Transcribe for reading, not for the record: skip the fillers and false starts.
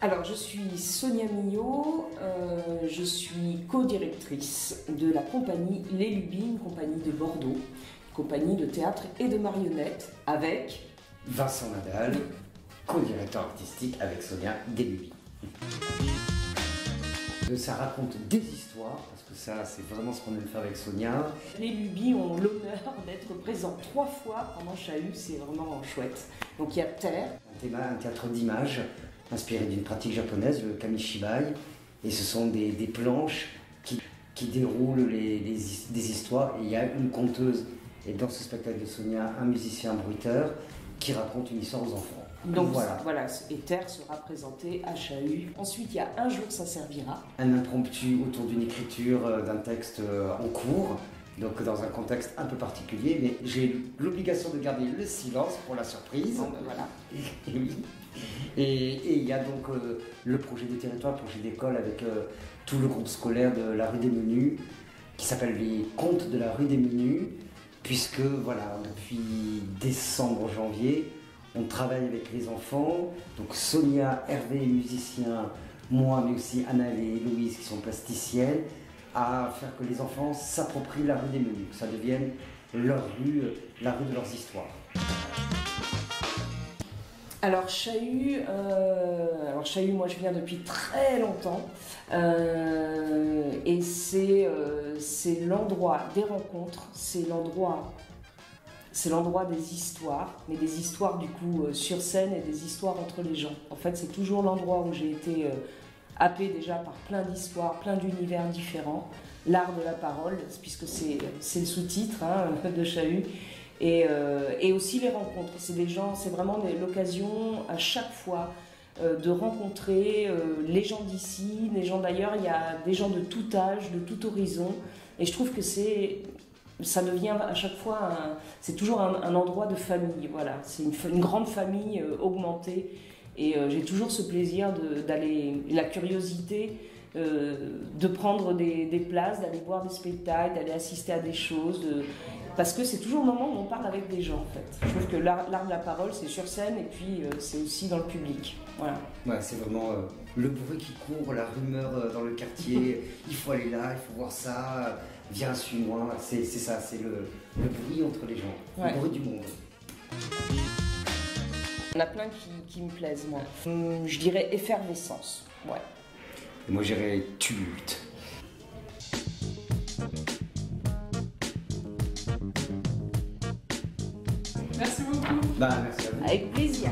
Alors, je suis Sonia Millot, je suis co-directrice de la compagnie Les Lubies, une compagnie de Bordeaux, compagnie de théâtre et de marionnettes, avec Vincent Nadal, co-directeur artistique avec Sonia des Lubies. Ça raconte des histoires, parce que ça c'est vraiment ce qu'on aime faire avec Sonia. Les Lubies ont l'honneur d'être présents 3 fois pendant Chahut, c'est vraiment chouette. Donc il y a Terre. Un théâtre d'images inspiré d'une pratique japonaise, le kamishibai, et ce sont des planches qui déroulent des histoires, et il y a une conteuse, et dans ce spectacle de Sonia, un musicien bruiteur qui raconte une histoire aux enfants. Donc voilà, et Terre sera présentée à Chahut. Ensuite, il y a Un jour ça servira. Un impromptu autour d'une écriture d'un texte en cours, donc dans un contexte un peu particulier, mais j'ai l'obligation de garder le silence pour la surprise. Bon, ben voilà. Et il y a donc le projet de territoire, le projet d'école avec tout le groupe scolaire de la rue des Menus, qui s'appelle les Contes de la rue des Menus, puisque voilà, depuis décembre, janvier, on travaille avec les enfants, donc Sonia, Hervé, musicien, moi, mais aussi Annalée et Louise qui sont plasticiennes, à faire que les enfants s'approprient la rue des Menus, que ça devienne leur rue, la rue de leurs histoires. Alors Chahut, moi je viens depuis très longtemps et c'est l'endroit des rencontres, c'est l'endroit des histoires, mais des histoires du coup sur scène et des histoires entre les gens. En fait, c'est toujours l'endroit où j'ai été happée déjà par plein d'histoires, plein d'univers différents. L'art de la parole, puisque c'est le sous-titre de Chahut. Et aussi les rencontres. C'est des gens, c'est vraiment l'occasion à chaque fois de rencontrer les gens d'ici, les gens d'ailleurs. Il y a des gens de tout âge, de tout horizon. Et je trouve que ça devient à chaque fois, c'est toujours un endroit de famille. Voilà, c'est une grande famille augmentée. Et j'ai toujours ce plaisir d'aller, la curiosité, de prendre des places, d'aller voir des spectacles, d'aller assister à des choses, parce que c'est toujours le moment où on parle avec des gens en fait. Je trouve que l'art de la parole c'est sur scène et puis c'est aussi dans le public. Voilà. Ouais, c'est vraiment le bruit qui court, la rumeur dans le quartier, il faut aller là, il faut voir ça, viens suis-moi, c'est ça, c'est le bruit entre les gens, ouais. Le bruit du monde. Il y en a plein qui me plaisent moi. Je dirais effervescence, ouais. Et moi j'irais tumulte. Merci beaucoup. Merci à vous. Avec plaisir.